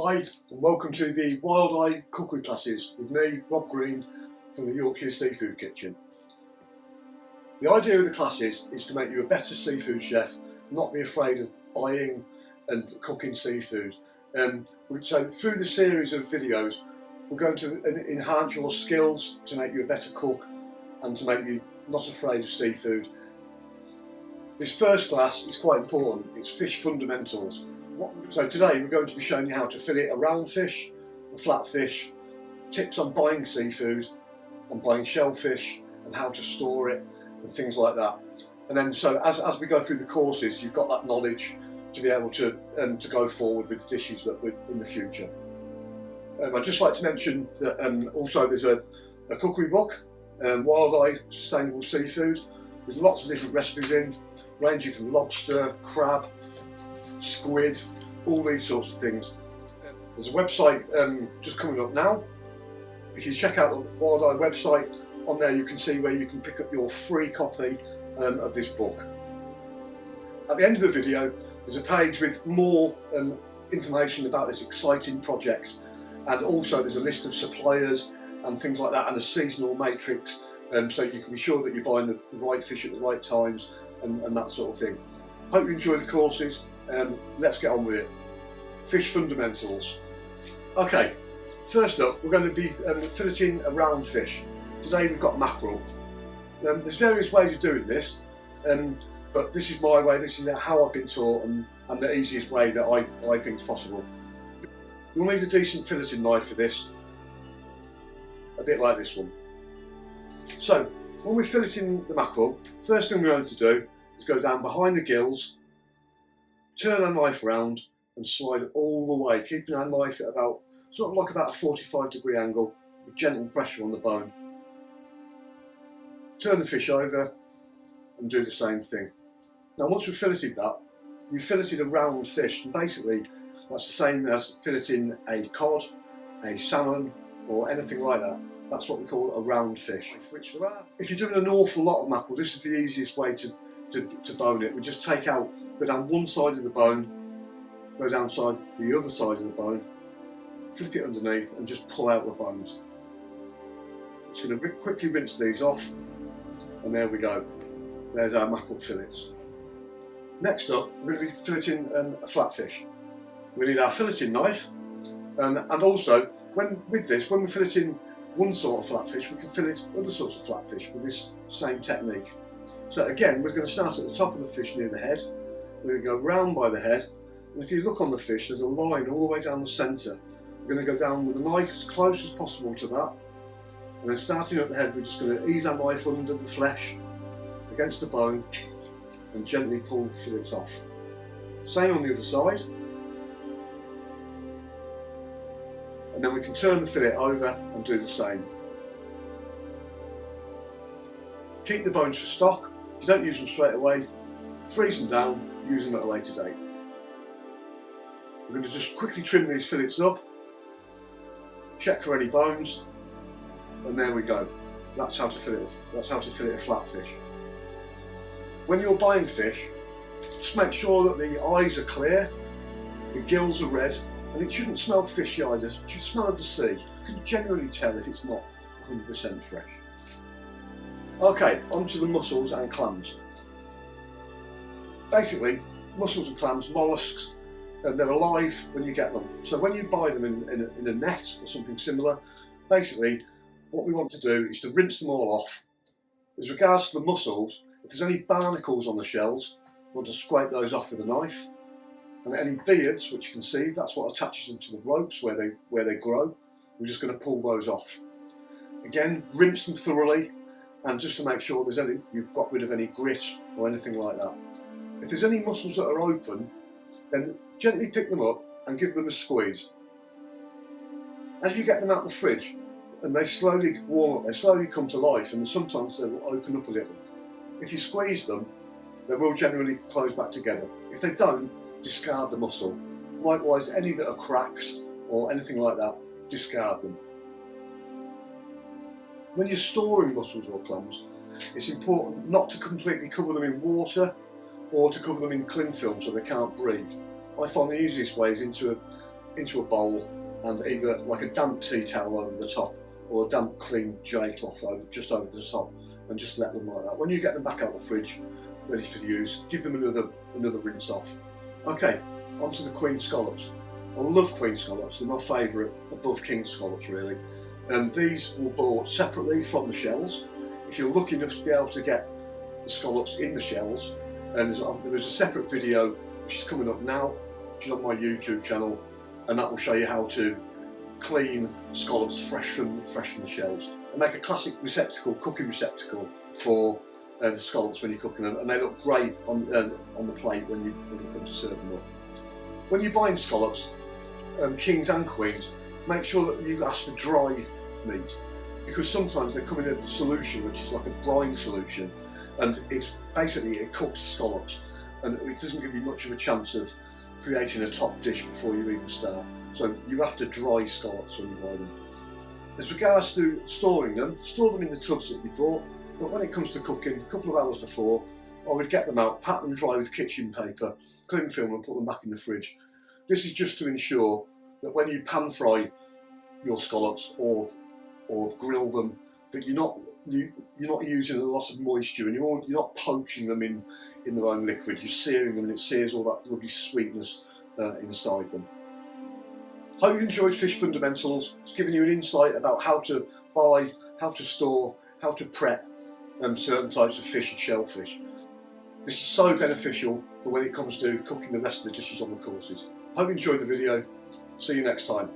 Hi and welcome to the Wild Eye cookery classes with me, Rob Green, from the Yorkshire Seafood Kitchen. The idea of the classes is to make you a better seafood chef, not be afraid of buying and cooking seafood. So through the series of videos, we're going to enhance your skills to make you a better cook and to make you not afraid of seafood. This first class is quite important. It's fish fundamentals. So today we're going to be showing you how to fillet a round fish, a flat fish, tips on buying seafood, on buying shellfish and how to store it and things like that. And then so as we go through the courses, you've got that knowledge to be able to go forward with dishes that we're in the future. I'd just like to mention that also there's a cookery book, Wild Eye Sustainable Seafood, with lots of different recipes in, ranging from lobster, crab, squid, all these sorts of things. There's a website just coming up now. If you check out the Wild Eye website, on there you can see where you can pick up your free copy of this book. At the end of the video there's a page with more information about this exciting project, and also there's a list of suppliers and things like that, and a seasonal matrix, so you can be sure that you're buying the right fish at the right times and that sort of thing. Hope you enjoy the courses. Let's get on with it. Fish fundamentals. Okay, first up we're going to be filleting a round fish. Today we've got mackerel. There's various ways of doing this, but this is my way, this is how I've been taught, and the easiest way that I think is possible. You'll need a decent filleting knife for this, a bit like this one. So when we're filleting the mackerel, first thing we're going to do is go down behind the gills, turn our knife round and slide it all the way, keeping our knife at about a 45-degree angle with gentle pressure on the bone. Turn the fish over and do the same thing. Now once we've filleted that, you've filleted a round fish, and basically that's the same as filleting a cod, a salmon or anything like that. That's what we call a round fish. If you're doing an awful lot of mackerel, this is the easiest way to bone it. We just go down one side of the bone, go down the other side of the bone, flip it underneath and just pull out the bones. Just going to quickly rinse these off, and there we go. There's our mackerel fillets. Next up, we're going to be filleting a flat fish. We need our filleting knife, and also when we're filleting one sort of flat fish, we can fillet other sorts of flat fish with this same technique. So again, we're going to start at the top of the fish near the head. We're going to go round by the head, and if you look on the fish, there's a line all the way down the centre. We're going to go down with the knife as close as possible to that, and then starting at the head, we're just going to ease our knife under the flesh, against the bone, and gently pull the fillets off. Same on the other side, and then we can turn the fillet over and do the same. Keep the bones for stock. If you don't use them straight away, freeze them down, use them at a later date. We're going to just quickly trim these fillets up, check for any bones, and there we go. That's how to fillet a flat fish. When you're buying fish, just make sure that the eyes are clear, the gills are red, and it shouldn't smell fishy either. It should smell of the sea. You can generally tell if it's not 100% fresh. Okay, onto the mussels and clams. Basically, mussels and clams, molluscs, and they're alive when you get them. So when you buy them in a net or something similar, basically what we want to do is to rinse them all off. As regards to the mussels, if there's any barnacles on the shells, we want to scrape those off with a knife. And any beards, which you can see, that's what attaches them to the ropes where they grow. We're just going to pull those off. Again, rinse them thoroughly, and just to make sure you've got rid of any grit or anything like that. If there's any mussels that are open, then gently pick them up and give them a squeeze. As you get them out of the fridge and they slowly warm up, they slowly come to life, and sometimes they will open up a little. If you squeeze them, they will generally close back together. If they don't, discard the mussel. Likewise, any that are cracked or anything like that, discard them. When you're storing mussels or clams, it's important not to completely cover them in water or to cover them in cling film so they can't breathe. I find the easiest way is into into a bowl and either like a damp tea towel over the top or a damp clean J cloth just over the top, and just let them like that. When you get them back out of the fridge, ready for use, give them another rinse off. Okay, onto the queen scallops. I love queen scallops, they're my favourite above king scallops really. These were bought separately from the shells. If you're lucky enough to be able to get the scallops in the shells, and there is a separate video which is coming up now, which is on my YouTube channel, and that will show you how to clean scallops fresh from the shells and make a classic receptacle, cooking receptacle for the scallops when you're cooking them, and they look great on the plate when you come to serve them up. When you're buying scallops, kings and queens, make sure that you ask for dry meat, because sometimes they come in a solution which is like a brine solution, and it cooks scallops, and it doesn't give you much of a chance of creating a top dish before you even start. So you have to dry scallops when you buy them. As regards to storing them, store them in the tubs that you bought, but when it comes to cooking, a couple of hours before, I would get them out, pat them dry with kitchen paper, cling film, and put them back in the fridge. This is just to ensure that when you pan fry your scallops or grill them, that you're not using a lot of moisture, and you're not poaching them in their own liquid. You're searing them, and it sears all that lovely sweetness inside them. Hope you enjoyed Fish Fundamentals. It's given you an insight about how to buy, how to store, how to prep certain types of fish and shellfish. This is so beneficial for when it comes to cooking the rest of the dishes on the courses. Hope you enjoyed the video. See you next time.